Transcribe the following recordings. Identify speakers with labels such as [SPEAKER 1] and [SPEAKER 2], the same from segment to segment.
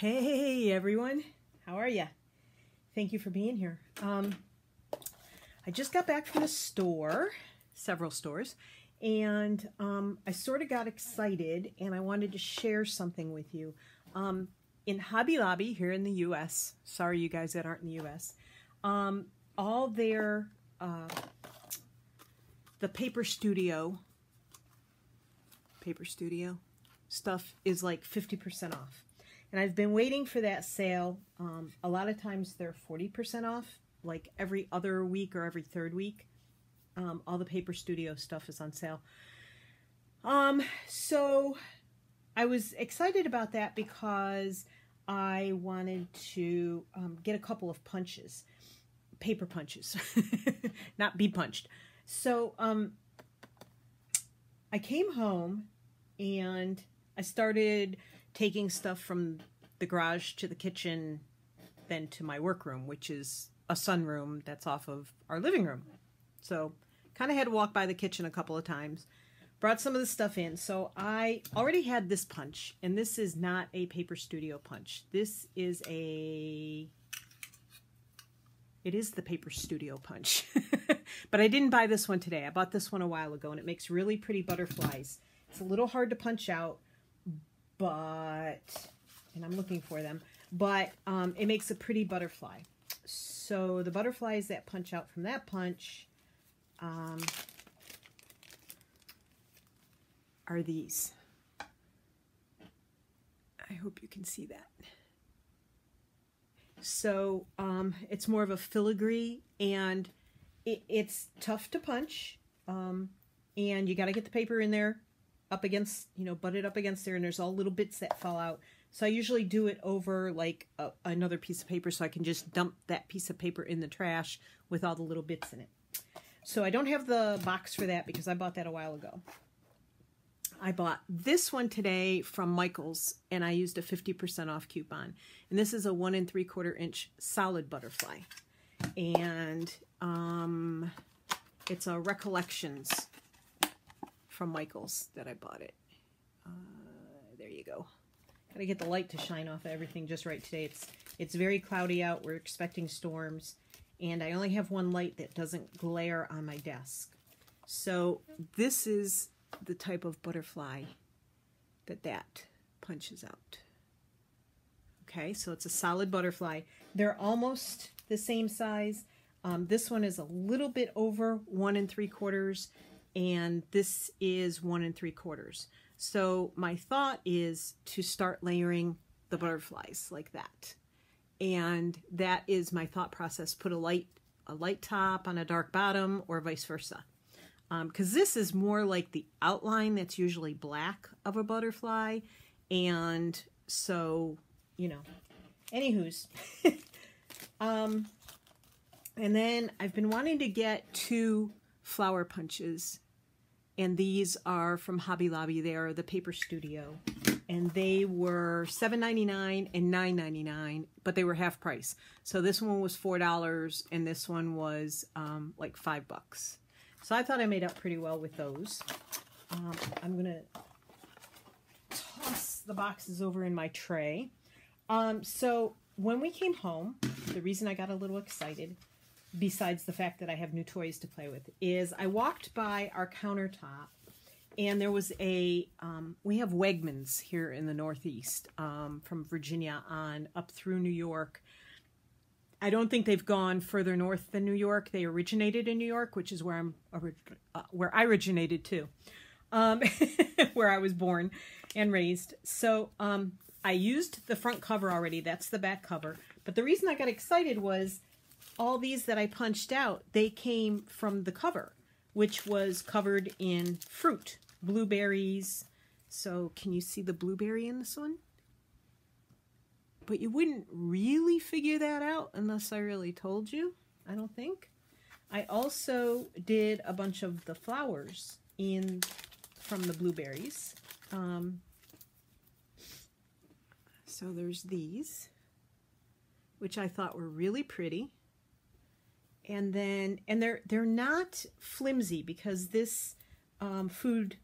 [SPEAKER 1] Hey everyone, how are ya? Thank you for being here. I just got back from the store, several stores, and I sort of got excited and I wanted to share something with you. In Hobby Lobby here in the US, sorry you guys that aren't in the US, all their, the Paper Studio stuff is like 50% off. And I've been waiting for that sale. A lot of times they're 40% off, like every other week or every third week. All the Paper Studio stuff is on sale. So I was excited about that because I wanted to get a couple of punches, paper punches, not be punched. So I came home and I started taking stuff from the garage to the kitchen, then to my workroom, which is a sunroom that's off of our living room. So kind of had to walk by the kitchen a couple of times. Brought some of the stuff in. So I already had this punch, and this is not a Paper Studio punch. This is it is the Paper Studio punch. But I didn't buy this one today. I bought this one a while ago, and it makes really pretty butterflies. It's a little hard to punch out, and I'm looking for them, but it makes a pretty butterfly. So the butterflies that punch out from that punch are these. I hope you can see that. So it's more of a filigree, and it's tough to punch, and you got to get the paper in there up against, butt it up against there, and there's all little bits that fall out. So I usually do it over like another piece of paper, so I can just dump that piece of paper in the trash with all the little bits in it. So I don't have the box for that because I bought that a while ago. I bought this one today from Michaels, and I used a 50% off coupon. And this is a 1 3/4 inch solid butterfly. And it's a Recollections from Michaels that I bought it. There you go. Gotta get the light to shine off of everything just right today. It's very cloudy out. We're expecting storms, and I only have one light that doesn't glare on my desk. So this is the type of butterfly that punches out. Okay, so it's a solid butterfly. They're almost the same size. This one is a little bit over 1 3/4, and this is 1 3/4. So my thought is to start layering the butterflies like that. And that is my thought process. Put a light top on a dark bottom, or vice versa. Because this is more like the outline that's usually black of a butterfly. And so, anywho's. And then I've been wanting to get 2 flower punches. And these are from Hobby Lobby. They are the Paper Studio. And they were $7.99 and $9.99, but they were half price. So this one was $4, and this one was like $5. So I thought I made up pretty well with those. I'm going to toss the boxes over in my tray. So when we came home, the reason I got a little excited, besides the fact that I have new toys to play with, is I walked by our countertop, and there was we have Wegmans here in the Northeast, from Virginia on up through New York. I don't think they've gone further north than New York. They originated in New York, which is where where I originated too, where I was born and raised. So I used the front cover already. That's the back cover. But the reason I got excited was all these that I punched out, they came from the cover, which was covered in fruit, blueberries. So can you see the blueberry in this one? But you wouldn't really figure that out unless I really told you, I don't think. I also did a bunch of the flowers from the blueberries. So there's these, which I thought were really pretty. And then, they're not flimsy, because this food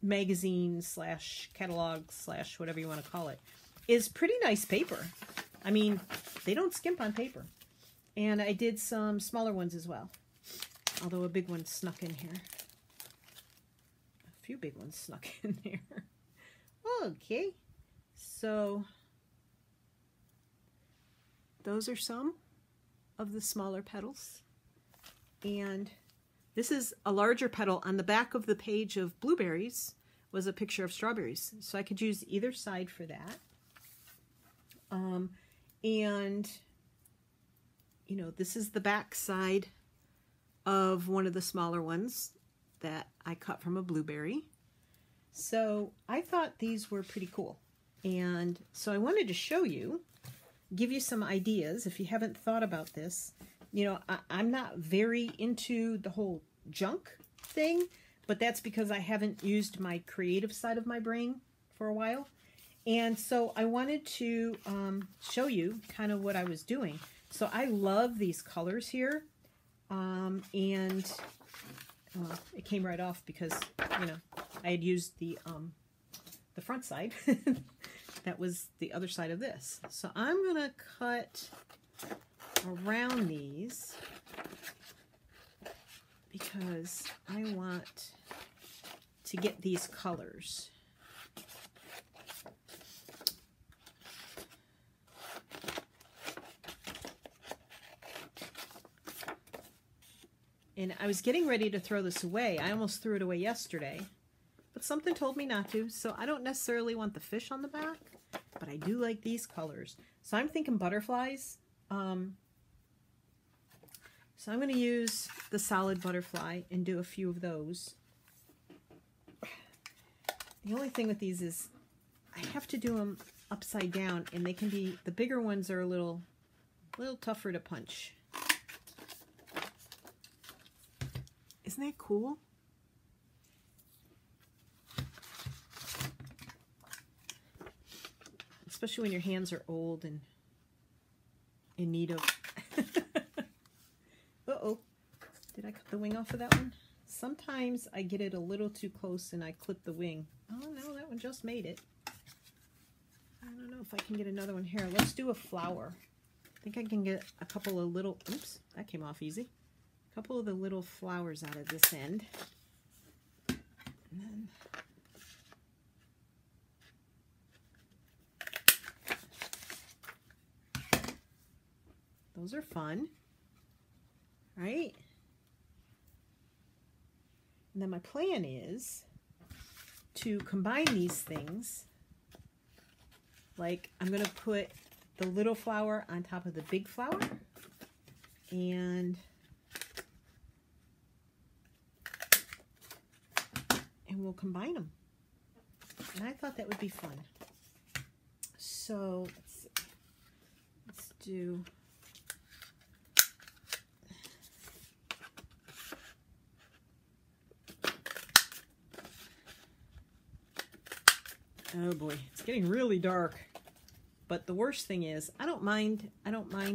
[SPEAKER 1] magazine slash catalog slash whatever you want to call it is pretty nice paper. I mean, they don't skimp on paper. And I did some smaller ones as well, although a big one snuck in here. A few big ones snuck in there. Okay, so those are some of the smaller petals. And this is a larger petal. On the back of the page of blueberries was a picture of strawberries. So I could use either side for that. And, you know, this is the back side of one of the smaller ones that I cut from a blueberry. So I thought these were pretty cool. And so I wanted to show you, give you some ideas if you haven't thought about this. You know, I'm not very into the whole junk thing, but that's because I haven't used my creative side of my brain for a while. And so I wanted to show you kind of what I was doing. So I love these colors here. And it came right off because, you know, I had used the front side. That was the other side of this. So I'm going to cut around these because I want to get these colors. And I was getting ready to throw this away. I almost threw it away yesterday, but something told me not to. So I don't necessarily want the fish on the back, but I do like these colors. So I'm thinking butterflies. So I'm going to use the solid butterfly and do a few of those. The only thing with these is I have to do them upside down, and they can be, the bigger ones are a little tougher to punch. Isn't that cool? Especially when your hands are old and in need of... Uh-oh. Did I cut the wing off of that one? Sometimes I get it a little too close and I clip the wing. Oh no, that one just made it. I don't know if I can get another one here. Let's do a flower. I think I can get a couple of little... Oops, that came off easy. A couple of the little flowers out of this end. And then... Those are fun, right? And then my plan is to combine these things. Like I'm going to put the little flower on top of the big flower, and we'll combine them. And I thought that would be fun. So let's see. Let's do... Oh boy, it's getting really dark. But the worst thing is, I don't mind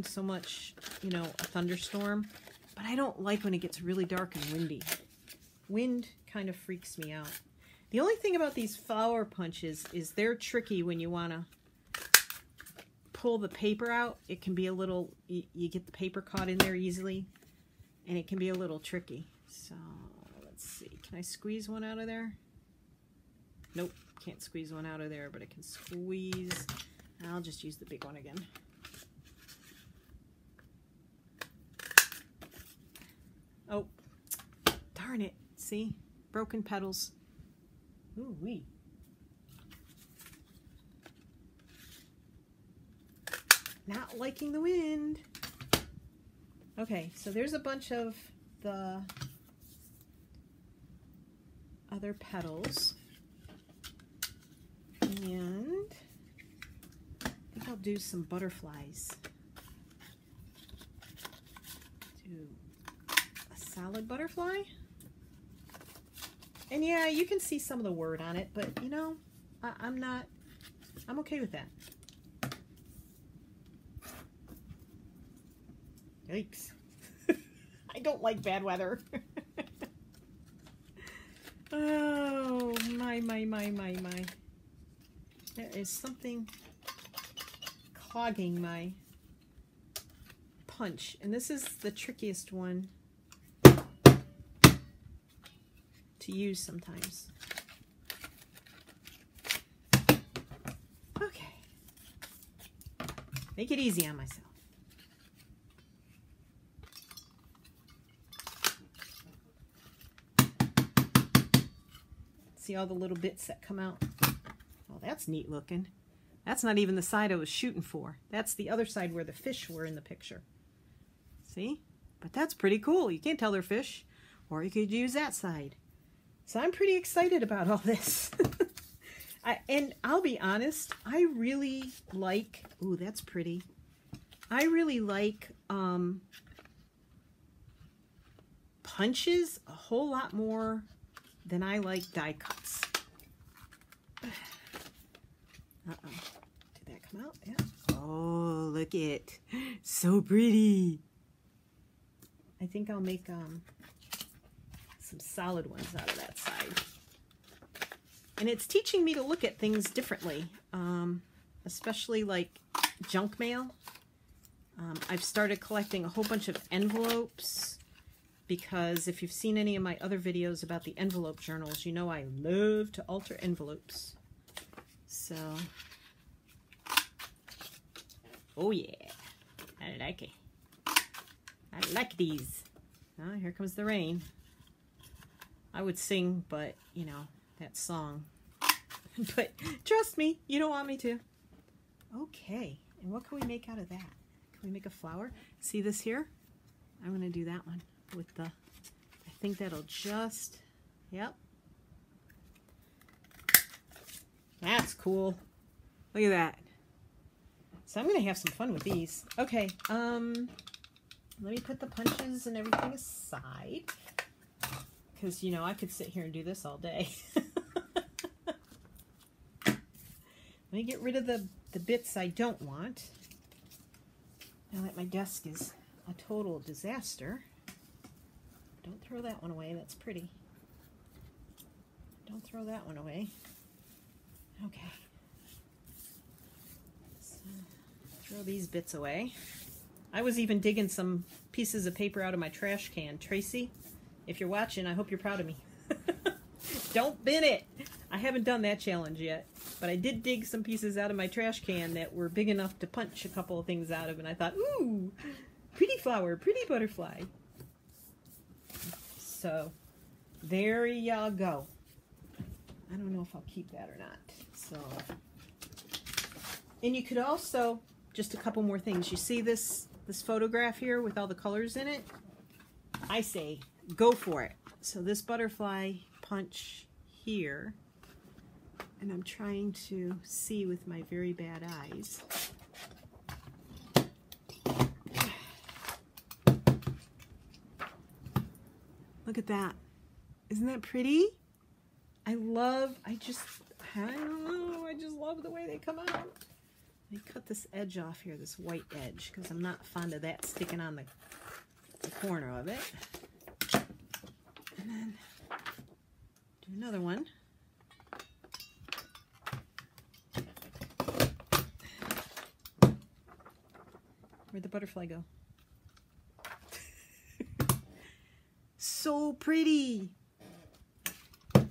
[SPEAKER 1] so much, you know, a thunderstorm, but I don't like when it gets really dark and windy. Wind kind of freaks me out. The only thing about these flower punches is they're tricky when you want to pull the paper out. It can be a little, you get the paper caught in there easily, and it can be a little tricky. So, let's see. Can I squeeze one out of there? Nope. Can't squeeze one out of there, but I can squeeze. I'll just use the big one again. Oh, darn it. See? Broken petals. Ooh-wee. Not liking the wind. Okay, so there's a bunch of the other petals. And I think I'll do some butterflies. Do a solid butterfly. And yeah, you can see some of the word on it, but you know, I'm okay with that. Yikes. I don't like bad weather. Oh, my. There is something clogging my punch. And this is the trickiest one to use sometimes. Okay. Make it easy on myself. See all the little bits that come out? Oh, that's neat looking. That's not even the side I was shooting for. That's the other side where the fish were in the picture. See? But that's pretty cool. You can't tell they're fish. Or you could use that side. So I'm pretty excited about all this. And I'll be honest, I really like... Ooh, that's pretty. I really like punches a whole lot more than I like die cuts. Uh-oh. Did that come out? Yeah. Oh, look it. So pretty. I think I'll make some solid ones out of that side. And it's teaching me to look at things differently, especially like junk mail. I've started collecting a whole bunch of envelopes because if you've seen any of my other videos about the envelope journals, you know I love to alter envelopes. So, oh yeah, I like it. I like these. Oh, here comes the rain. I would sing, but, you know, that song. But trust me, you don't want me to. Okay, and what can we make out of that? Can we make a flower? See this here? I'm going to do that one with the, I think that'll just, yep. That's cool. Look at that. So I'm going to have some fun with these. Okay, let me put the punches and everything aside. Because, you know, I could sit here and do this all day. Let me get rid of the bits I don't want. Now that my desk is a total disaster. Don't throw that one away. That's pretty. Don't throw that one away. Okay. So, throw these bits away. I was even digging some pieces of paper out of my trash can. Tracy, if you're watching, I hope you're proud of me. Don't bin it. I haven't done that challenge yet, but I did dig some pieces out of my trash can that were big enough to punch a couple of things out of, and I thought, ooh, pretty flower, pretty butterfly. So, there y'all go. I don't know if I'll keep that or not. So, and you could also, just a couple more things. You see this photograph here with all the colors in it? I say, go for it. So this butterfly punch here, and I'm trying to see with my very bad eyes. Look at that. Isn't that pretty? I don't know, I just love the way they come out. Let me cut this edge off here, this white edge, because I'm not fond of that sticking on the corner of it. And then do another one. Where'd the butterfly go? So pretty. There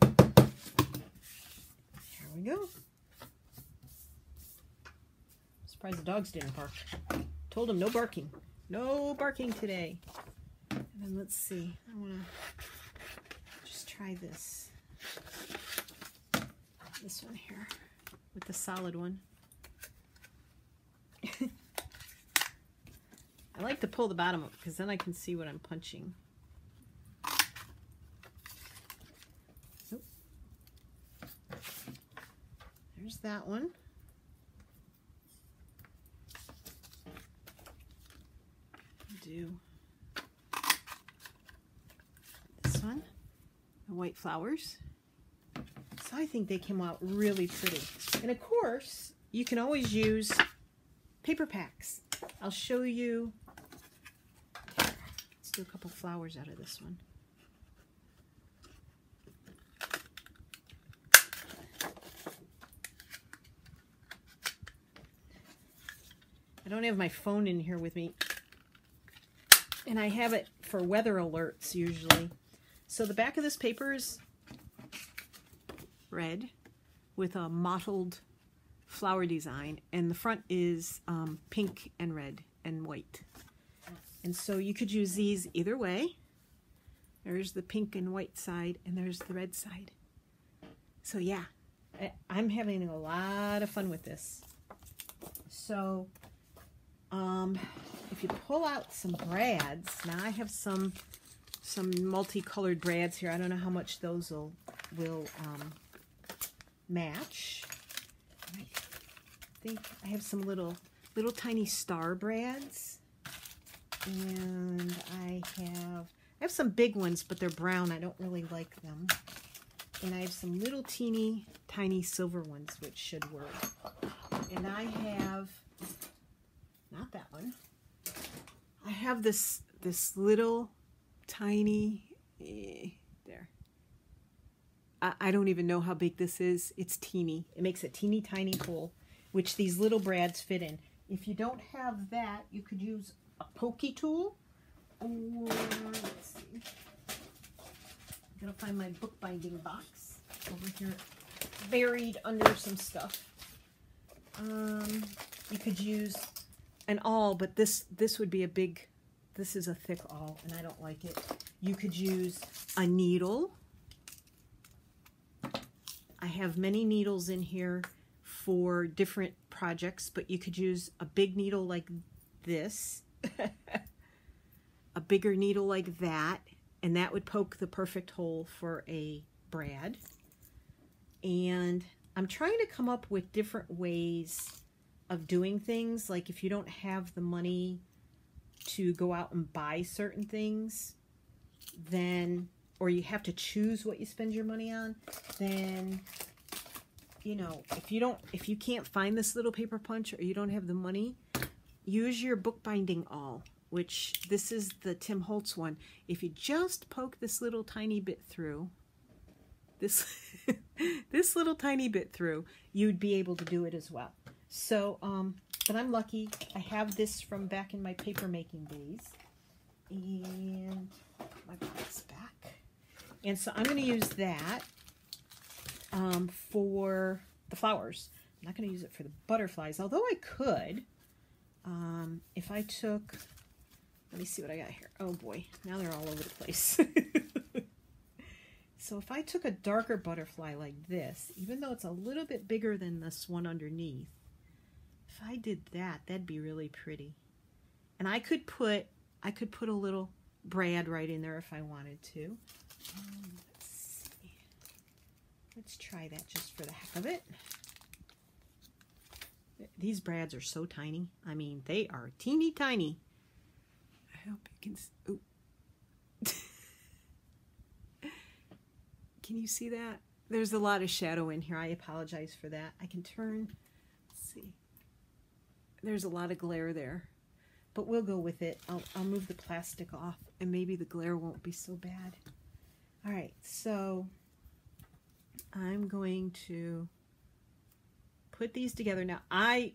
[SPEAKER 1] we go. Surprised the dogs didn't bark. Told them no barking. No barking today. And then let's see. I want to just try this. This one here with the solid one. I like to pull the bottom up because then I can see what I'm punching. Oop. There's that one. Do this one, the white flowers. So I think they came out really pretty. And of course, you can always use paper packs. I'll show you. Let's do a couple flowers out of this one. don't have my phone in here with me. And I have it for weather alerts usually. So the back of this paper is red with a mottled flower design. And the front is pink and red and white. And so you could use these either way. There's the pink and white side, and there's the red side. So yeah, I'm having a lot of fun with this. So if you pull out some brads, now I have some multicolored brads here. I don't know how much those will match. I think I have some little tiny star brads, and I have some big ones, but they're brown. I don't really like them. And I have some little teeny tiny silver ones, which should work. And I have, not that one, I have this little tiny, there. I don't even know how big this is. It's teeny. It makes a teeny tiny hole, which these little brads fit in. If you don't have that, you could use a pokey tool, or let's see. I'm gonna find my bookbinding box over here, buried under some stuff. You could use an awl, but this would be a big. This is a thick awl, and I don't like it. You could use a needle. I have many needles in here for different projects, but you could use a big needle like this, a bigger needle like that, and that would poke the perfect hole for a brad. And I'm trying to come up with different ways of doing things. Like if you don't have the money to go out and buy certain things, then, or you have to choose what you spend your money on, then, you know, if you can't find this little paper punch, or you don't have the money, use your bookbinding awl, which this is the Tim Holtz one. If you just poke this little tiny bit through, this little tiny bit through, you'd be able to do it as well. So, but I'm lucky. I have this from back in my paper making days, and my box back. And so I'm going to use that for the flowers. I'm not going to use it for the butterflies, although I could. If I took, let me see what I got here. Oh boy, now they're all over the place. So if I took a darker butterfly like this, even though it's a little bit bigger than this one underneath, if I did that, that'd be really pretty. And I could put a little brad right in there if I wanted to. Let's see. Let's try that just for the heck of it. These brads are so tiny. I mean, they are teeny tiny. I hope you can. Ooh. Can you see that? There's a lot of shadow in here. I apologize for that. I can turn. Let's see. There's a lot of glare there, but we'll go with it. I'll move the plastic off, and maybe the glare won't be so bad. All right, so I'm going to put these together. Now, I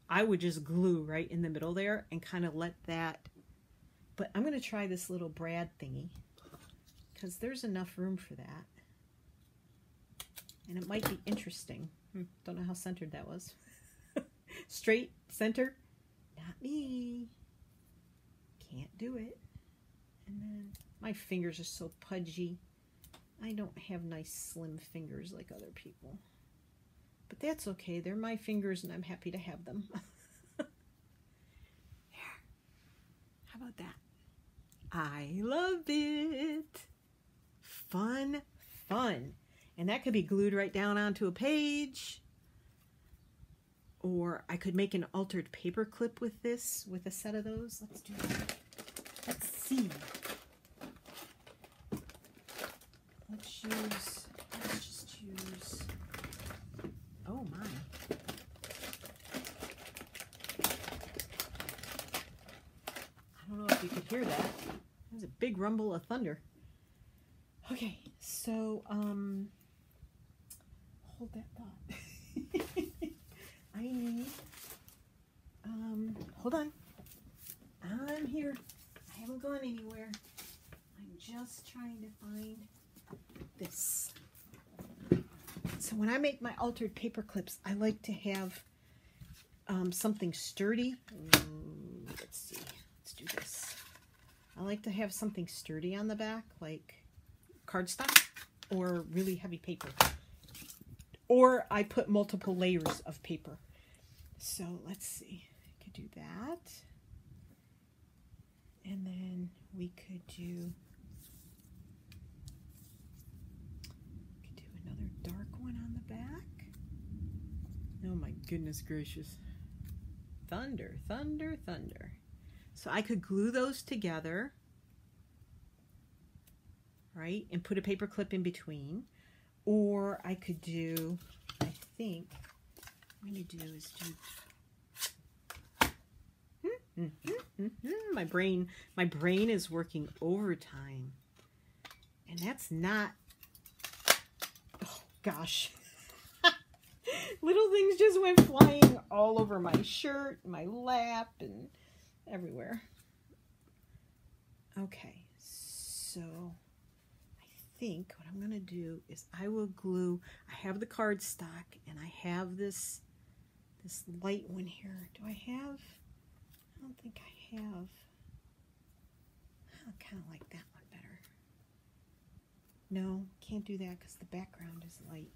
[SPEAKER 1] would just glue right in the middle there and kind of let that, but I'm going to try this little brad thingy because there's enough room for that. And it might be interesting. Don't know how centered that was. Straight, center, not me. Can't do it. And then my fingers are so pudgy. I don't have nice slim fingers like other people. But that's okay. They're my fingers and I'm happy to have them. There. How about that? I love it. Fun, fun. And that could be glued right down onto a page. Or I could make an altered paper clip with this, with a set of those. Let's do that. Let's see. Let's just use, oh my. I don't know if you could hear that. There's a big rumble of thunder. Okay, so, hold that thought. I need, Hold on. I'm here. I haven't gone anywhere. I'm just trying to find this. So when I make my altered paper clips, I like to have something sturdy. Let's see. Let's do this. I like to have something sturdy on the back, like cardstock or really heavy paper. Or I put multiple layers of paper. So let's see. I could do that. And then we could do another dark one on the back. Oh my goodness gracious. Thunder, thunder, thunder. So I could glue those together, right? And put a paper clip in between. Or I could do, I think, what I'm going to do is do, my brain is working overtime. And that's not, oh gosh. Little things just went flying all over my shirt, my lap, and everywhere. Okay, so I think what I'm going to do is I will glue, I have the cardstock and I have this light one here. Do I have, I don't think I have. I kind of like that one better. No, can't do that because the background is light.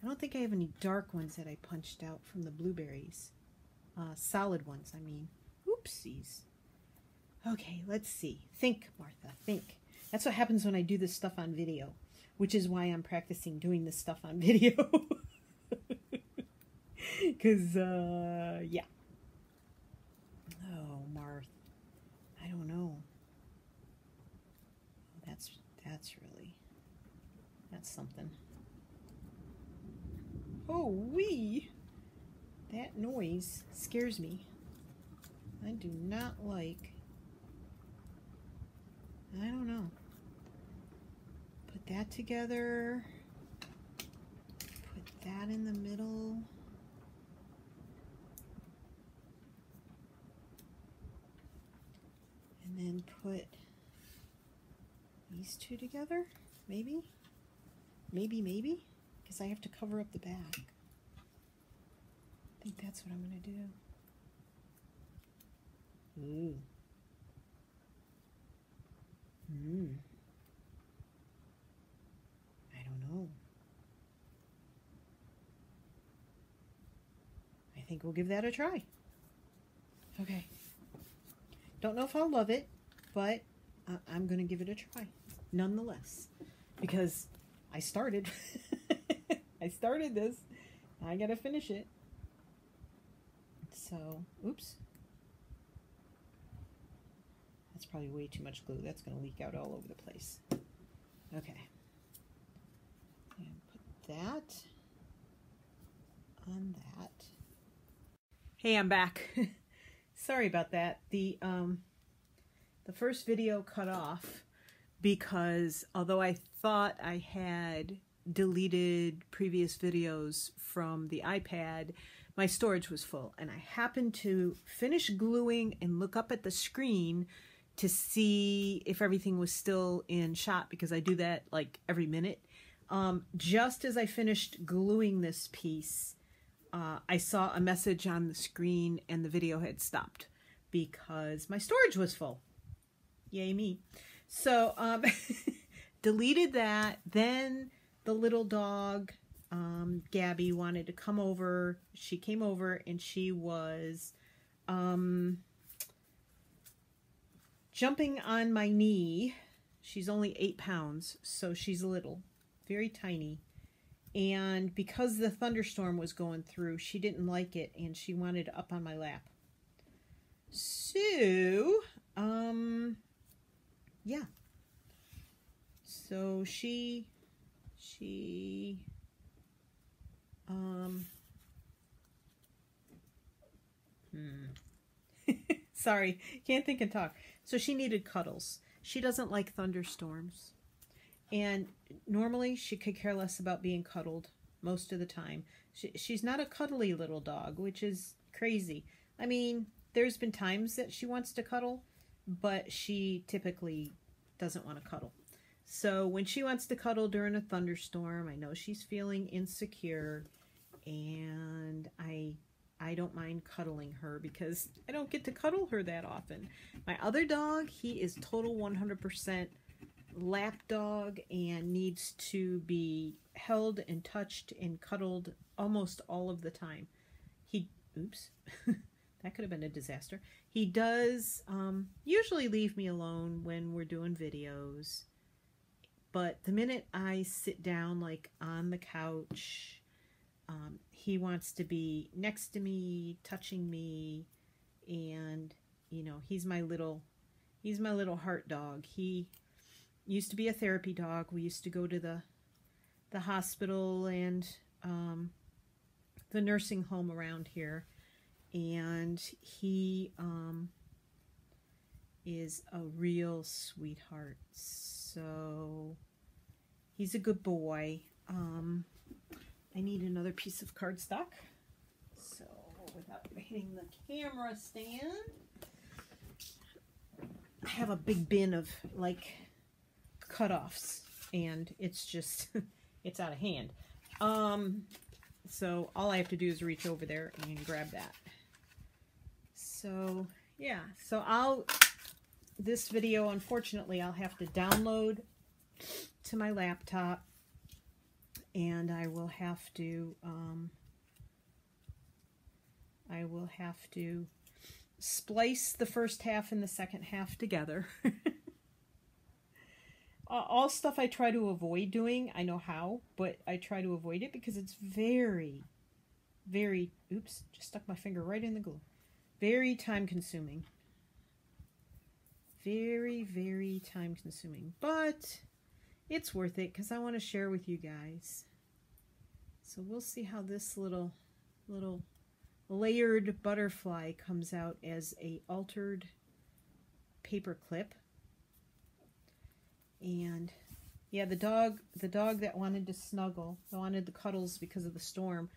[SPEAKER 1] I don't think I have any dark ones that I punched out from the blueberries. Solid ones, I mean. Oopsies. Okay, let's see. Think, Martha, think. That's what happens when I do this stuff on video, which is why I'm practicing doing this stuff on video. Because, yeah. Oh, Martha. I don't know. That's something. Oh, wee! That noise scares me. I do not like. I don't know. Put that together. Put that in the middle. And then put these two together. Maybe? Maybe? Because I have to cover up the back. I think that's what I'm going to do. Ooh. I don't know. I think we'll give that a try. Okay. Don't know if I'll love it, but I'm going to give it a try nonetheless. Because I started. I started this. I got to finish it. So, oops. That's probably way too much glue. That's going to leak out all over the place. Okay. And put that on that. Hey, I'm back. Sorry about that. The first video cut off because although I thought I had deleted previous videos from the iPad, my storage was full, and I happened to finish gluing and look up at the screen to see if everything was still in shot, because I do that like every minute. Just as I finished gluing this piece, I saw a message on the screen and the video had stopped because my storage was full. Yay me. So deleted that. Then the little dog, Gabby, wanted to come over. She came over and she was jumping on my knee. She's only 8 pounds, so she's little, very tiny. And because the thunderstorm was going through, she didn't like it and she wanted up on my lap. So, yeah. So she sorry, can't think and talk. So she needed cuddles. She doesn't like thunderstorms. And normally she could care less about being cuddled most of the time. She's not a cuddly little dog, which is crazy. I mean, there's been times that she wants to cuddle, but she typically doesn't want to cuddle. So when she wants to cuddle during a thunderstorm, I know she's feeling insecure, and I don't mind cuddling her because I don't get to cuddle her that often. My other dog, he is total 100% lap dog and needs to be held and touched and cuddled almost all of the time. Oops, that could have been a disaster. He does usually leave me alone when we're doing videos, but the minute I sit down, like on the couch, he wants to be next to me, touching me, and you know, he's my little heart dog. He used to be a therapy dog. We used to go to the hospital and the nursing home around here, and he is a real sweetheart. So he's a good boy. I need another piece of cardstock. So without hitting the camera stand, I have a big bin of like cutoffs, and it's just it's out of hand. So all I have to do is reach over there and grab that. So yeah, so this video, unfortunately, I'll have to download to my laptop, and I will have to splice the first half and the second half together. All stuff I try to avoid doing. I know how, but I try to avoid it because it's very, very, oops, just stuck my finger right in the glue. Very time consuming. Very, very time consuming. But it's worth it because I want to share with you guys. So we'll see how this little layered butterfly comes out as a altered paper clip. And yeah, the dog that wanted to snuggle, that wanted the cuddles because of the storm,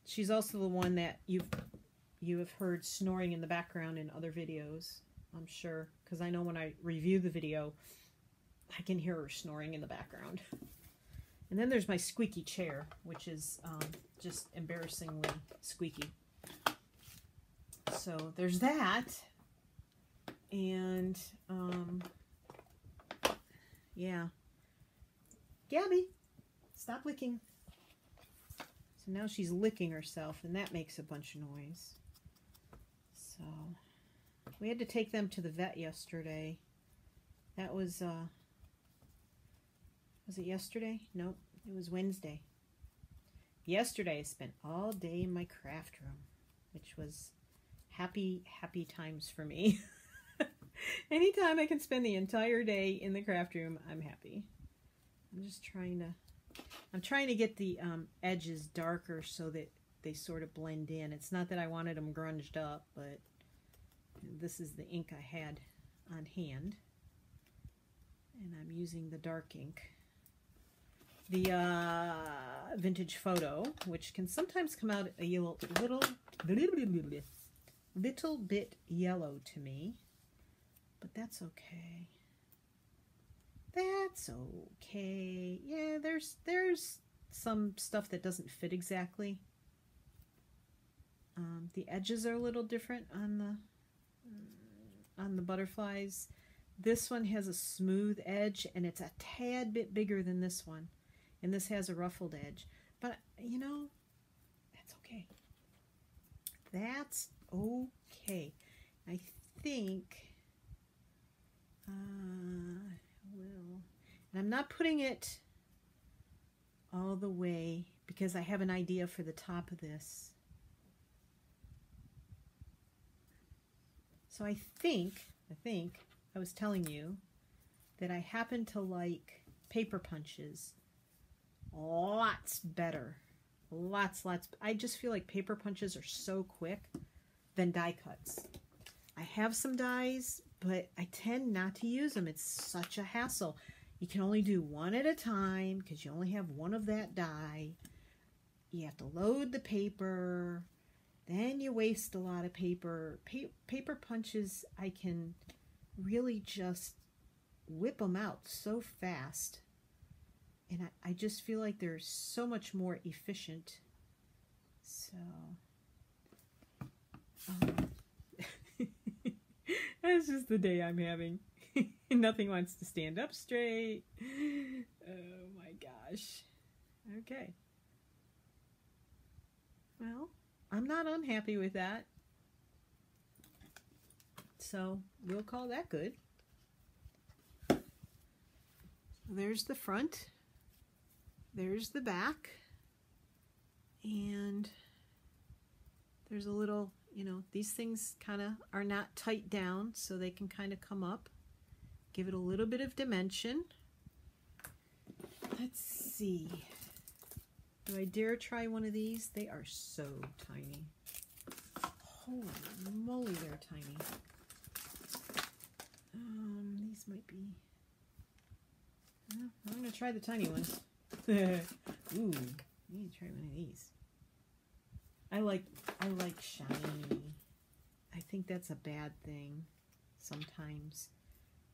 [SPEAKER 1] she's also the one that you have heard snoring in the background in other videos, I'm sure, because I know when I review the video, I can hear her snoring in the background. And then there's my squeaky chair, which is just embarrassingly squeaky. So there's that. And yeah. Gabby, stop licking. So now she's licking herself, and that makes a bunch of noise. So we had to take them to the vet yesterday. That was it yesterday? Nope, it was Wednesday. Yesterday I spent all day in my craft room, which was happy times for me. Anytime I can spend the entire day in the craft room, I'm happy. I'm trying to get the edges darker so that they sort of blend in. It's not that I wanted them grunged up, but this is the ink I had on hand. And I'm using the dark ink. The Vintage Photo, which can sometimes come out a little bit yellow to me. But that's okay. That's okay. Yeah, there's some stuff that doesn't fit exactly. The edges are a little different on the butterflies. This one has a smooth edge, and it's a tad bit bigger than this one. And this has a ruffled edge. But, you know, that's okay. That's okay. I think... and I'm not putting it all the way because I have an idea for the top of this. So I think I was telling you that I happen to like paper punches lots better. Lots. I just feel like paper punches are so quick than die cuts. I have some dies, but I tend not to use them. It's such a hassle. You can only do one at a time because you only have one of that die. You have to load the paper, then you waste a lot of paper. Paper punches, I can really just whip them out so fast. And I just feel like they're so much more efficient. So, that's just the day I'm having. Nothing wants to stand up straight. Oh my gosh. Okay. Well, I'm not unhappy with that. So we'll call that good. There's the front. There's the back. And there's a little, you know, these things kind of are not tight down, so they can kind of come up. Give it a little bit of dimension. Let's see. Do I dare try one of these? They are so tiny. Holy moly, they're tiny. These might be... I'm going to try the tiny ones. Ooh, I need to try one of these. I like shiny. I think that's a bad thing sometimes.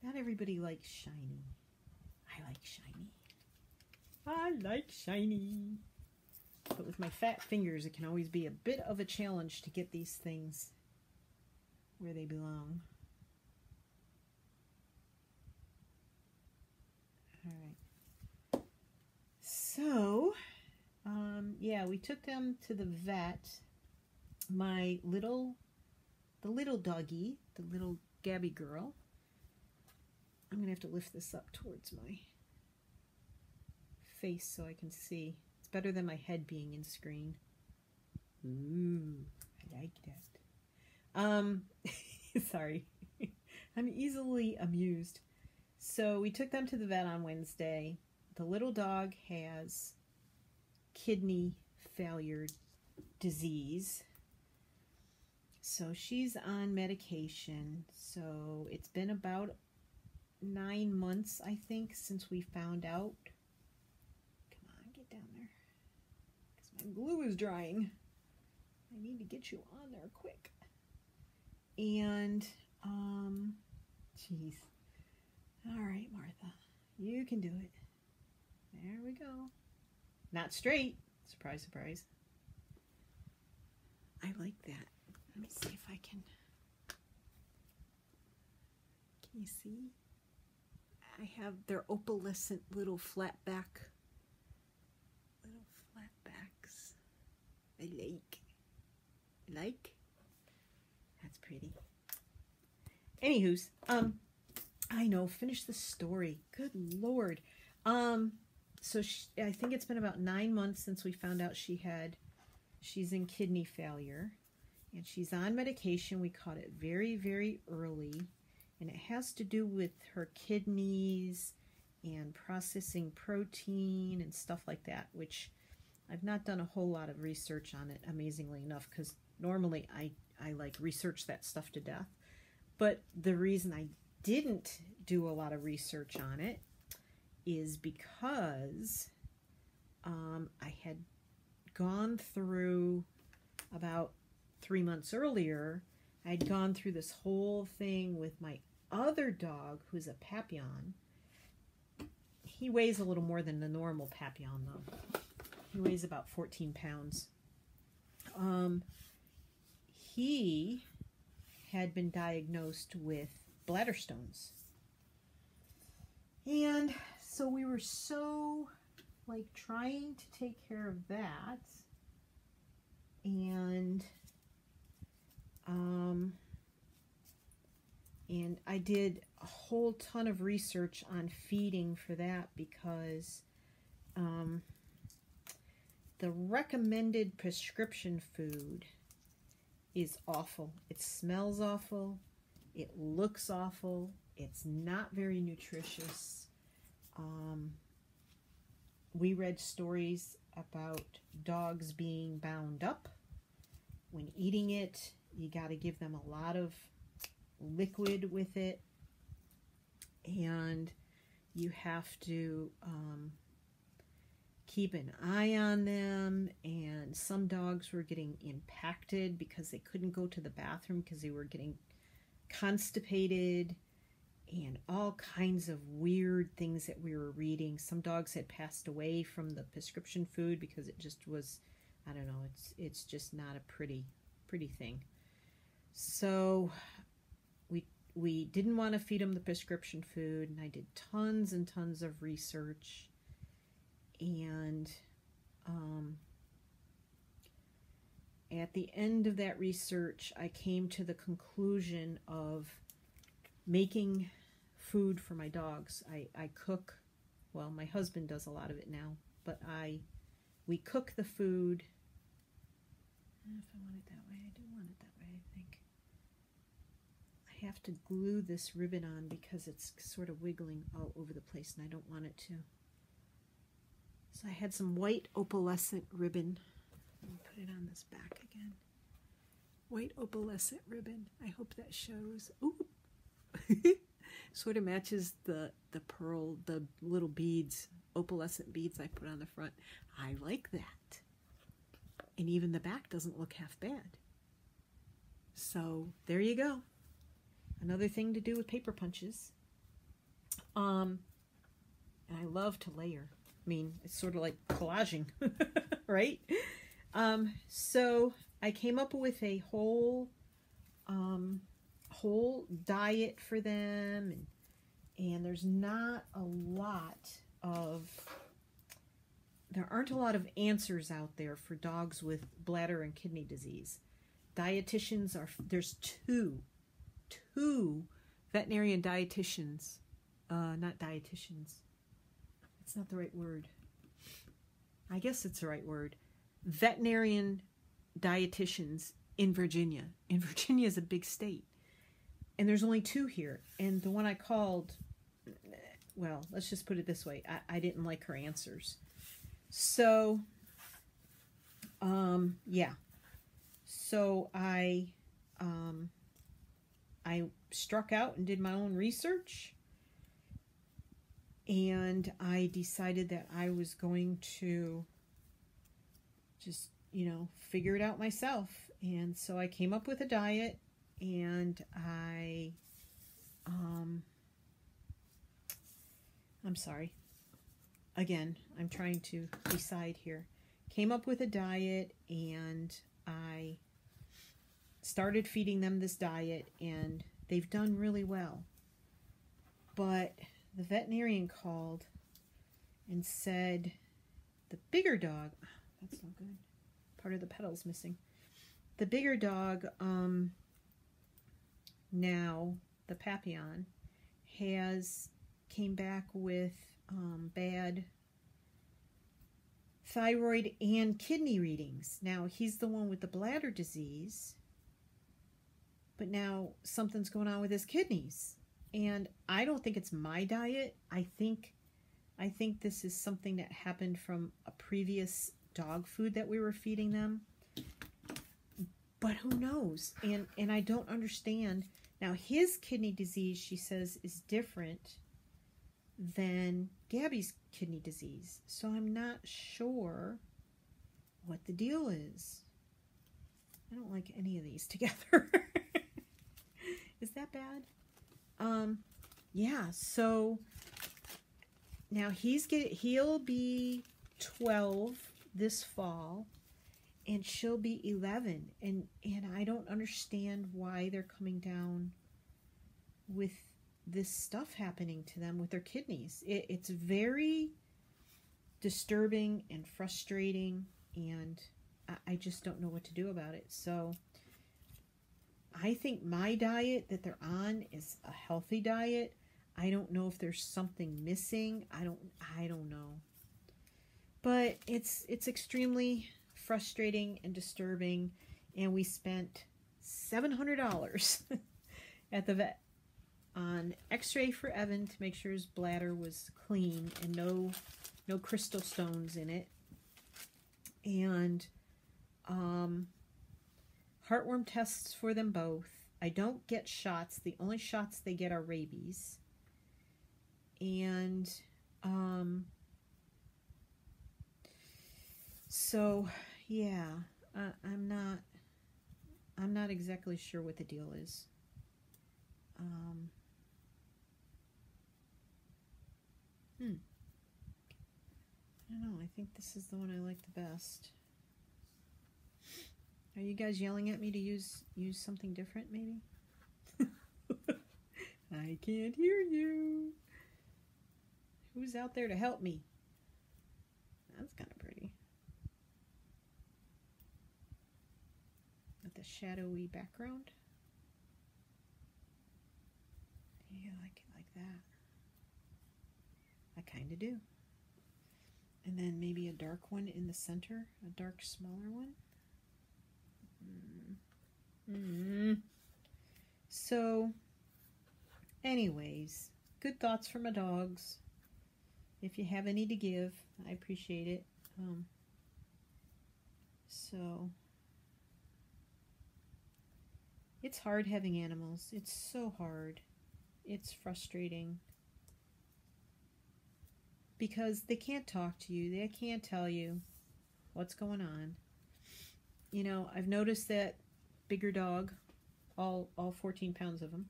[SPEAKER 1] Not everybody likes shiny. I like shiny. I like shiny. But with my fat fingers, it can always be a bit of a challenge to get these things where they belong. All right. So, yeah, we took them to the vet. The little doggy, the little Gabby girl. I'm going to have to lift this up towards my face so I can see. It's better than my head being in screen. Ooh, I like that. Sorry. I'm easily amused. So we took them to the vet on Wednesday. The little dog has kidney failure disease. So she's on medication. So it's been about 9 months, I think, since we found out. Come on, get down there. Because my glue is drying. I need to get you on there quick. And, jeez. All right, Martha. You can do it. There we go. Not straight. Surprise, surprise. I like that. Let me see if I can. Can you see? I have their opalescent little flat backs. I like. That's pretty. Anywho's, I know, finish the story. Good Lord. So I think it's been about 9 months since we found out she's in kidney failure, and she's on medication. We caught it very, very early, and it has to do with her kidneys and processing protein and stuff like that, which I've not done a whole lot of research on it, amazingly enough, because normally I like research that stuff to death. But the reason I didn't do a lot of research on it is because I had gone through, about 3 months earlier, I'd gone through this whole thing with my other dog, who's a Papillon. He weighs a little more than the normal Papillon, though. He weighs about 14 pounds. He had been diagnosed with bladder stones. And so we were so, like, trying to take care of that. And I did a whole ton of research on feeding for that, because the recommended prescription food is awful. It smells awful. It looks awful. It's not very nutritious. We read stories about dogs being bound up when eating it. You got to give them a lot of liquid with it, and you have to keep an eye on them, and some dogs were getting impacted because they couldn't go to the bathroom because they were getting constipated, and all kinds of weird things that we were reading. Some dogs had passed away from the prescription food because it just was, I don't know, it's just not a pretty thing. So we didn't want to feed them the prescription food, and I did tons and tons of research. And at the end of that research, I came to the conclusion of making food for my dogs. I cook, well, my husband does a lot of it now, but we cook the food. If I want it that way, I do want it that way, I think. I have to glue this ribbon on because it's sort of wiggling all over the place, and I don't want it to. So I had some white opalescent ribbon. Let me put it on this back again. White opalescent ribbon. I hope that shows. Ooh! Sort of matches the pearl, the little beads, opalescent beads I put on the front. I like that. And even the back doesn't look half bad. So there you go. Another thing to do with paper punches. And I love to layer. I mean, it's sort of like collaging, right? So I came up with a whole diet for them, and there aren't a lot of answers out there for dogs with bladder and kidney disease. There's two veterinarian dietitians, not dietitians. It's not the right word. I guess it's the right word. Veterinarian dietitians in Virginia. And Virginia is a big state. And there's only two here. And the one I called, well, let's just put it this way. I didn't like her answers. So, yeah. So I struck out and did my own research. And I decided that I was going to just, figure it out myself. And so I came up with a diet, and I'm sorry. Again, I'm trying to decide here. Came up with a diet, and I started feeding them this diet, and they've done really well. But the veterinarian called and said the bigger dog, that's not good, part of the petal's missing. The bigger dog, now, the Papillon, came back with bad thyroid and kidney readings. Now, he's the one with the bladder disease, but now something's going on with his kidneys. And I don't think it's my diet. I think this is something that happened from a previous dog food that we were feeding them. But who knows? And I don't understand. Now, his kidney disease, she says, is different than Gabby's kidney disease. So I'm not sure what the deal is. I don't like any of these together. Is that bad? Yeah, so now he'll be 12 this fall, and she'll be 11, and I don't understand why they're coming down with this stuff happening to them with their kidneys. It's very disturbing and frustrating, and I just don't know what to do about it. So I think my diet that they're on is a healthy diet. I don't know if there's something missing. I don't know. But it's extremely frustrating and disturbing, and we spent $700 at the vet on x-ray for Evan to make sure his bladder was clean and no crystal stones in it. And heartworm tests for them both. I don't get shots. The only shots they get are rabies. And So, yeah, I'm not exactly sure what the deal is. I don't know. I think this is the one I like the best. Are you guys yelling at me to use something different, maybe? I can't hear you. Who's out there to help me? That's kind of pretty. With the shadowy background. Yeah, I like it like that. I kind of do. And then maybe a dark one in the center, a dark, smaller one. So, anyways, good thoughts for my dogs. If you have any to give, I appreciate it. So, it's hard having animals. It's so hard. It's frustrating. Because they can't talk to you. They can't tell you what's going on. You know, I've noticed that bigger dog, all 14 pounds of him,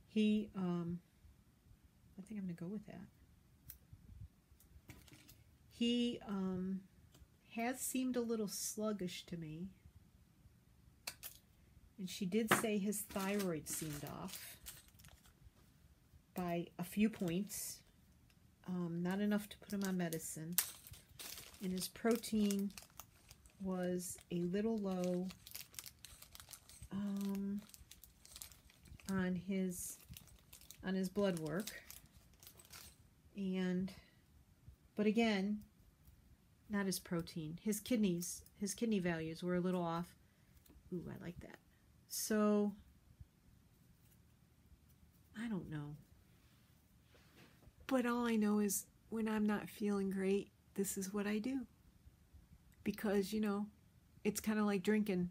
[SPEAKER 1] he, I think I'm going to go with that. He has seemed a little sluggish to me. And she did say his thyroid seemed off by a few points. Not enough to put him on medicine. And his protein was a little low on his blood work. But again, not his protein. His kidney values were a little off. Ooh, I like that. So, I don't know. But all I know is when I'm not feeling great, this is what I do. Because, you know, it's kind of like drinking.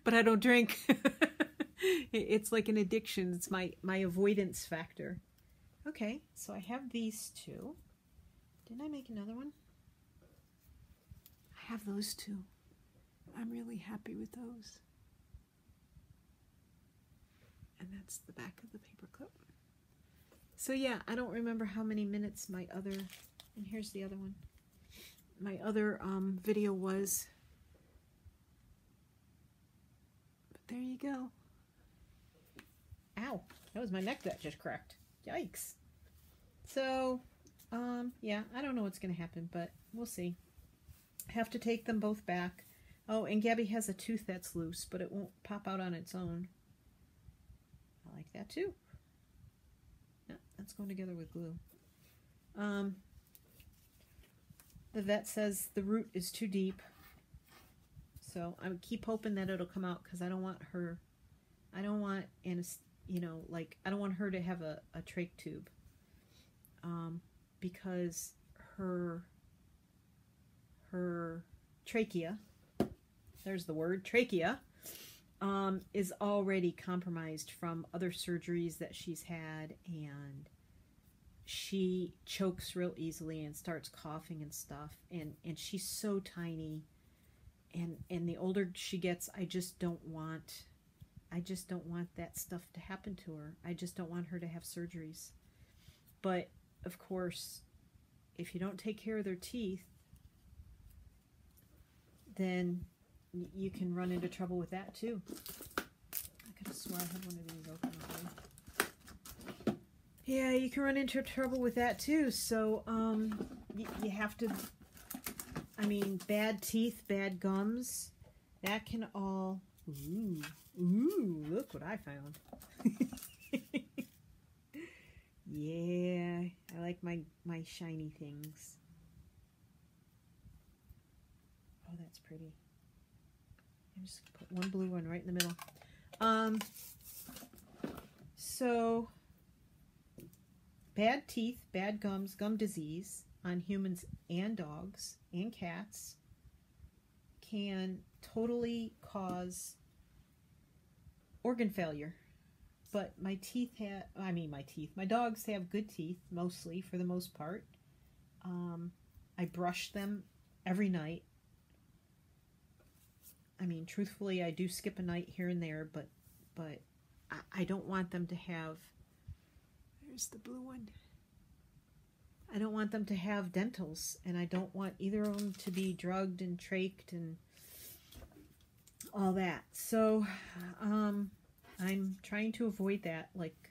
[SPEAKER 1] But I don't drink. It's like an addiction. It's my avoidance factor. Okay, so I have these two. Didn't I make another one? I have those two. I'm really happy with those. And that's the back of the paper clip. So yeah, I don't remember how many minutes my other, and here's the other one. My other video was. But there you go. Ow, that was my neck that just cracked. Yikes. So, yeah, I don't know what's going to happen, but we'll see. I have to take them both back. Oh, and Gabby has a tooth that's loose, but it won't pop out on its own. I like that too. Yeah, that's going together with glue. The vet says the root is too deep. So I would keep hoping that it'll come out because I don't want her, I don't want, you know, like, I don't want her to have a trach tube. Because her trachea, there's the word, trachea, is already compromised from other surgeries that she's had, and she chokes real easily and starts coughing and stuff, and she's so tiny, and the older she gets, I just don't want that stuff to happen to her. I just don't want her to have surgeries. But of course, if you don't take care of their teeth, then you can run into trouble with that too. I could have sworn I had one of these open already. Yeah, you can run into trouble with that too. So, you have to, I mean, bad teeth, bad gums, that can all, ooh, look what I found. Yeah, I like my shiny things. Oh, that's pretty. I'm just gonna put one blue one right in the middle. So bad teeth, bad gums, gum disease on humans and dogs and cats can totally cause organ failure. But my dogs have good teeth, mostly, for the most part. I brush them every night. I mean, truthfully, I do skip a night here and there, but I don't want them to have, there's the blue one. I don't want them to have dentals, and I don't want either of them to be drugged and trached and all that. So I'm trying to avoid that, like,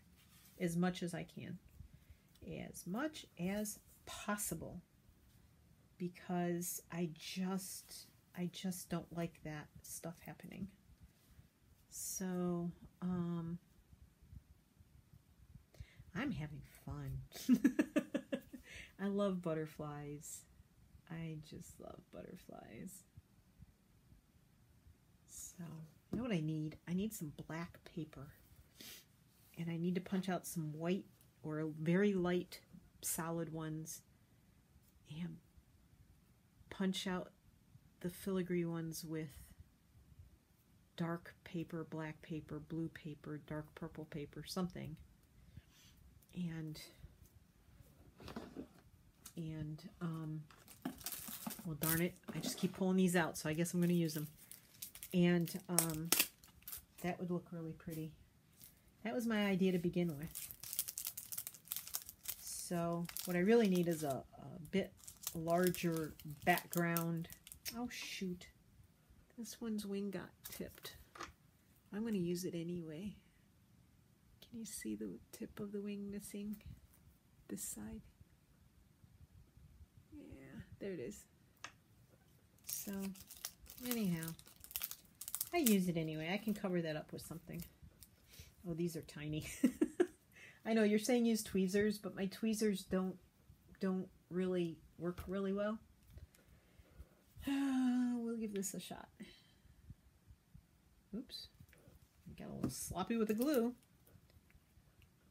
[SPEAKER 1] as much as I can. As much as possible. Because I just don't like that stuff happening. So, I'm having fun. I love butterflies. I just love butterflies. So, you know what I need? I need some black paper. And I need to punch out some white or very light solid ones. And punch out the filigree ones with dark paper, black paper, blue paper, dark purple paper, something. And well, darn it, I just keep pulling these out, so I guess I'm going to use them. And that would look really pretty. That was my idea to begin with. So what I really need is a bit larger background. Oh shoot, this one's wing got tipped. I'm going to use it anyway. Can you see the tip of the wing missing? This side? Yeah, there it is. So anyhow, I use it anyway. I can cover that up with something. Oh, these are tiny. I know you're saying use tweezers, but my tweezers don't really work really well. We'll give this a shot. Oops. I got a little sloppy with the glue.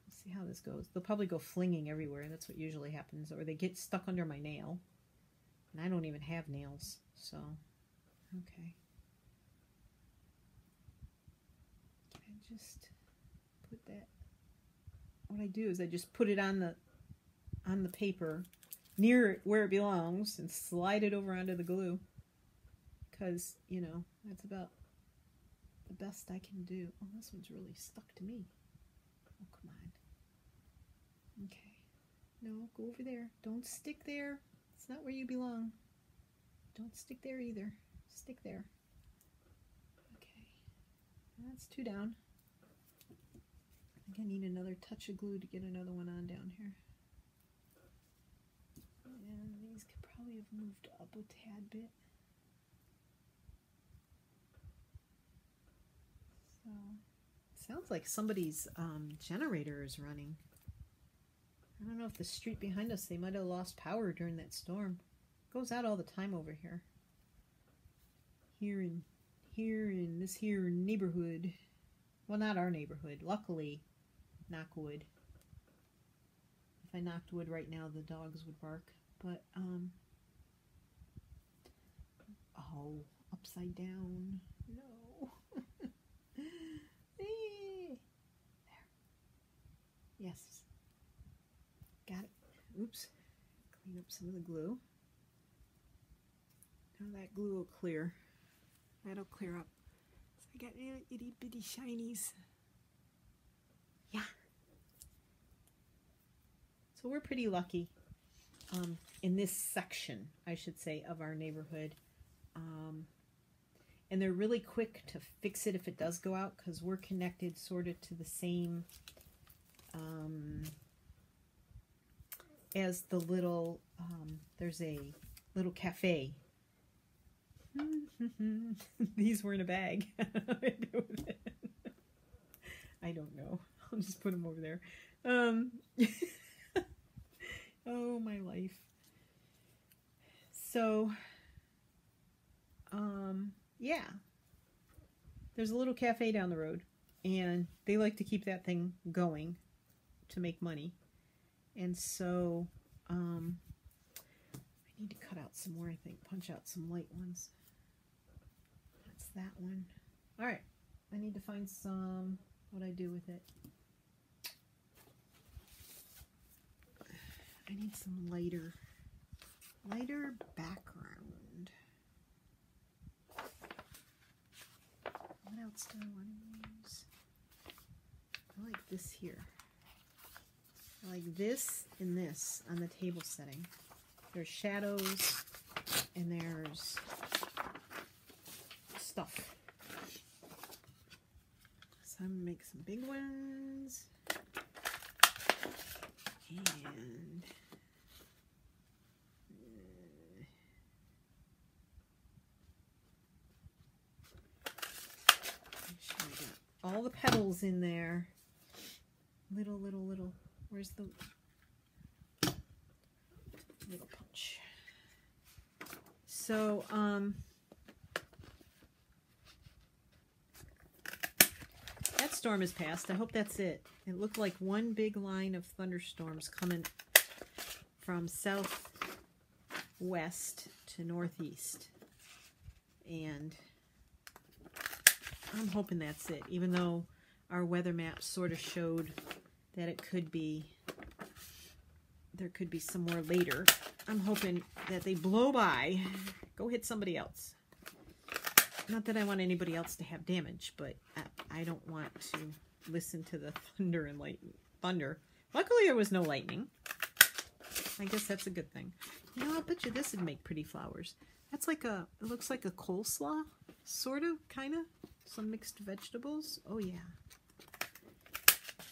[SPEAKER 1] Let's see how this goes. They'll probably go flinging everywhere. That's what usually happens. Or they get stuck under my nail. And I don't even have nails. So, okay. Can I just put that? What I do is I just put it on the paper near where it belongs and slide it over onto the glue, because, you know, that's about the best I can do. Oh, this one's really stuck to me. Oh, come on. Okay. No, go over there. Don't stick there. It's not where you belong. Don't stick there either. Stick there. Okay. That's 2 down. I think I need another touch of glue to get another one on down here. And these could probably have moved up a tad bit. So, sounds like somebody's generator is running. I don't know if the street behind us, they might have lost power during that storm. It goes out all the time over here. Here in this here neighborhood. Well, not our neighborhood. Luckily, knock wood. If I knocked wood right now, the dogs would bark. But, oh, upside down. No. There. Yes. Got it. Oops. Clean up some of the glue. Now that glue will clear. That'll clear up. So I got itty bitty shinies. Yeah. So we're pretty lucky in this section, I should say, of our neighborhood. And they're really quick to fix it if it does go out, because we're connected sort of to the same as the little, there's a little cafe. These were in a bag. I don't know. I'll just put them over there. Oh, my life. So, yeah. There's a little cafe down the road, and they like to keep that thing going to make money. And so, I need to cut out some more, I think. Punch out some light ones. That's that one. Alright. I need to find some, what I do with it. I need some lighter background. else do I want to use? I like this here. I like this and this on the table setting. There's shadows and there's stuff. So I'm gonna make some big ones. And make sure I got all the petals in there. Little. Where's the little punch? So, that storm has passed. I hope that's it. It looked like one big line of thunderstorms coming from southwest to northeast. And I'm hoping that's it, even though our weather map sort of showed that it could be, there could be some more later. I'm hoping that they blow by, go hit somebody else. Not that I want anybody else to have damage, but I don't want to listen to the thunder and thunder. Luckily, there was no lightning. I guess that's a good thing. You know, I'll bet you this would make pretty flowers. That's like it looks like a coleslaw, sort of, kind of. Some mixed vegetables. Oh, yeah.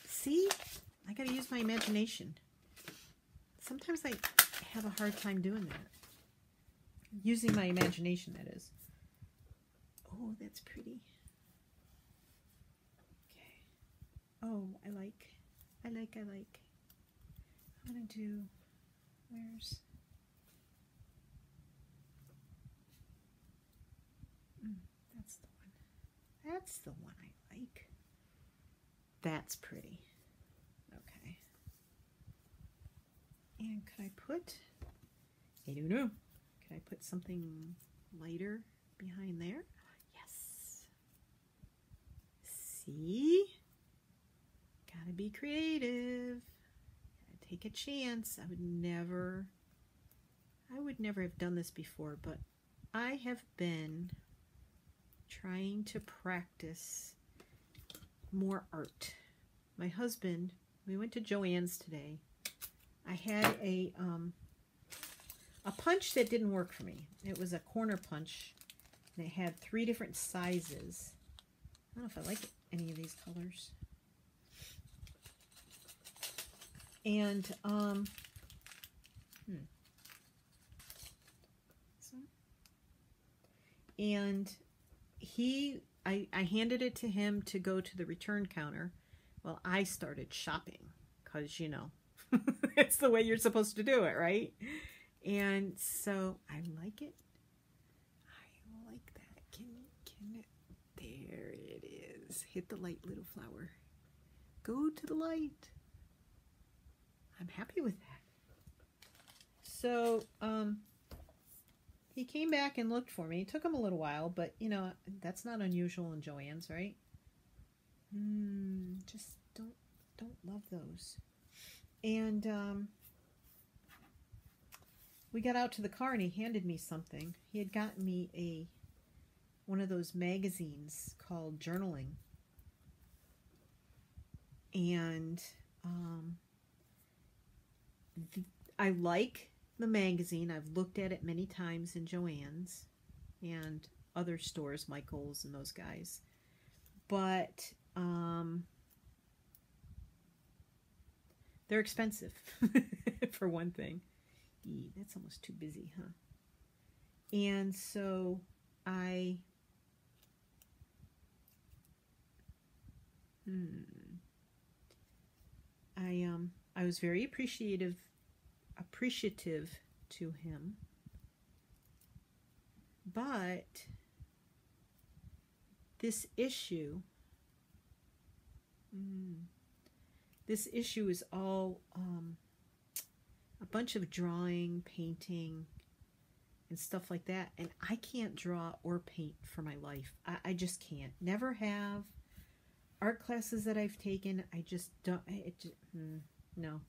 [SPEAKER 1] See? I gotta use my imagination. Sometimes I have a hard time doing that. Using my imagination, that is. Oh, that's pretty. Okay. Oh, I like. I'm gonna do, where's, that's the one. That's the one I like. That's pretty. Okay. And could I put, I don't know, could I put something lighter behind there? Yes. See? Gotta be creative. Gotta take a chance. I would never have done this before, but I have been trying to practice more art. My husband, we went to Joann's today. I had a punch that didn't work for me. It was a corner punch, and it had 3 different sizes. I don't know if I like any of these colors. And I handed it to him to go to the return counter. Well, I started shopping because, you know, it's the way you're supposed to do it, right? And so I like it. I like that. Can it? There it is. Hit the light, little flower. Go to the light. I'm happy with that. So, he came back and looked for me. It took him a little while, but, you know, that's not unusual in Joann's, right? Just don't love those. And, we got out to the car and he handed me something. He had gotten me one of those magazines called Journaling. And, I like the magazine. I've looked at it many times in Joann's and other stores, Michael's and those guys. But they're expensive, for one thing. That's almost too busy, huh? And so I was very appreciative to him, but this issue is all a bunch of drawing, painting, and stuff like that, and I can't draw or paint for my life. I just can't. Never have. Art classes that I've taken, I just don't. No.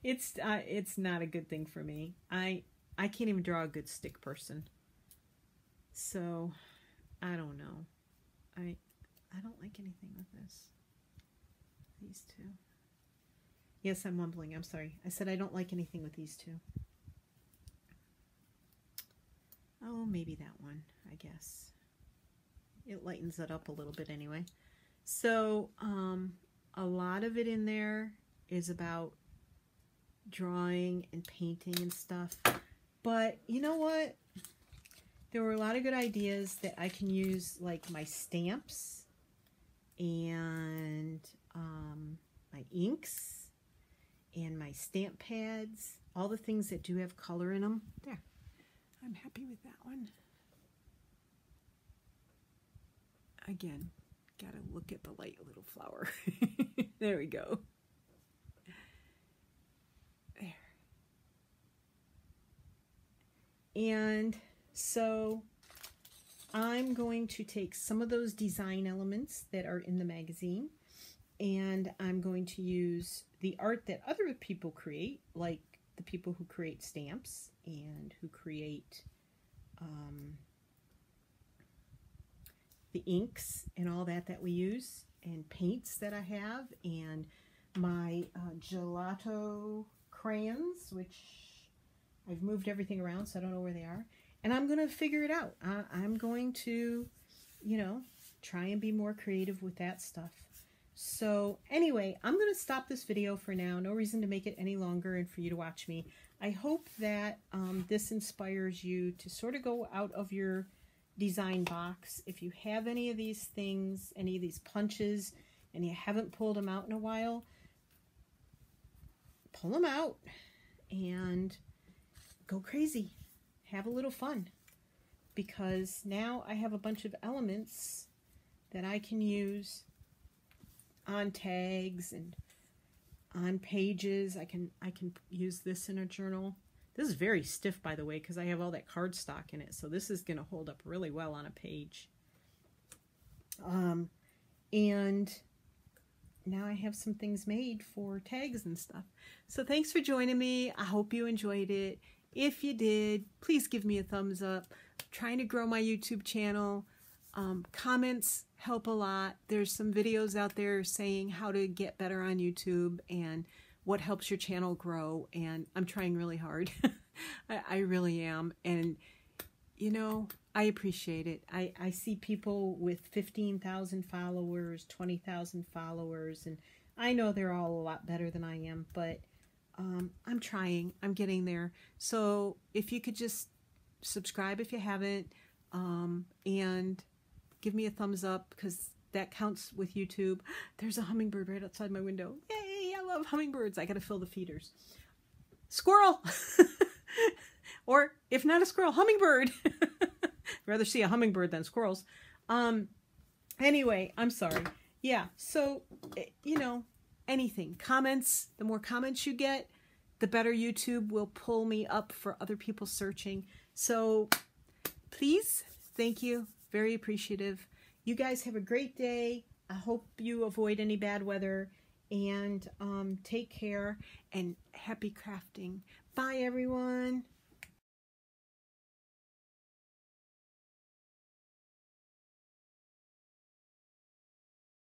[SPEAKER 1] It's not a good thing for me. I can't even draw a good stick person. So I don't know. I don't like anything with this. These two. Yes, I'm mumbling. I'm sorry. I said I don't like anything with these two. Oh, maybe that one, I guess. It lightens it up a little bit anyway. So, a lot of it in there is about drawing and painting and stuff. But you know what? There were a lot of good ideas that I can use, like my stamps and my inks and my stamp pads, all the things that do have color in them. There, I'm happy with that one. Again, gotta look at the light little flower. There we go. There. And so I'm going to take some of those design elements that are in the magazine, and I'm going to use the art that other people create, like the people who create stamps and who create the inks and all that we use, and paints that I have, and my gelato crayons, which I've moved everything around so I don't know where they are. And I'm going to figure it out. I'm going to, you know, try and be more creative with that stuff. So anyway, I'm going to stop this video for now. No reason to make it any longer and for you to watch me. I hope that this inspires you to sort of go out of your design box. If you have any of these things, any of these punches, and you haven't pulled them out in a while, pull them out and go crazy. Have a little fun, because now I have a bunch of elements that I can use on tags and on pages. I can use this in a journal. This is very stiff, by the way, because I have all that cardstock in it, so this is going to hold up really well on a page. And now I have some things made for tags and stuff. So thanks for joining me. I hope you enjoyed it. If you did, please give me a thumbs up. I'm trying to grow my YouTube channel. Comments help a lot. There's some videos out there saying how to get better on YouTube and what helps your channel grow, and I'm trying really hard. I really am. And you know, I appreciate it. I see people with 15,000 followers, 20,000 followers, and I know they're all a lot better than I am, but I'm trying. I'm getting there. So if you could just subscribe if you haven't, and give me a thumbs up, because that counts with YouTube. There's a hummingbird right outside my window. Yay, I love hummingbirds. I gotta fill the feeders. Squirrel! Or if not a squirrel, hummingbird. I'd rather see a hummingbird than squirrels. Anyway, I'm sorry. Yeah, so, you know, anything. Comments, the more comments you get, the better YouTube will pull me up for other people searching. So please, thank you. Very appreciative. You guys have a great day. I hope you avoid any bad weather, and take care, and happy crafting. Bye, everyone.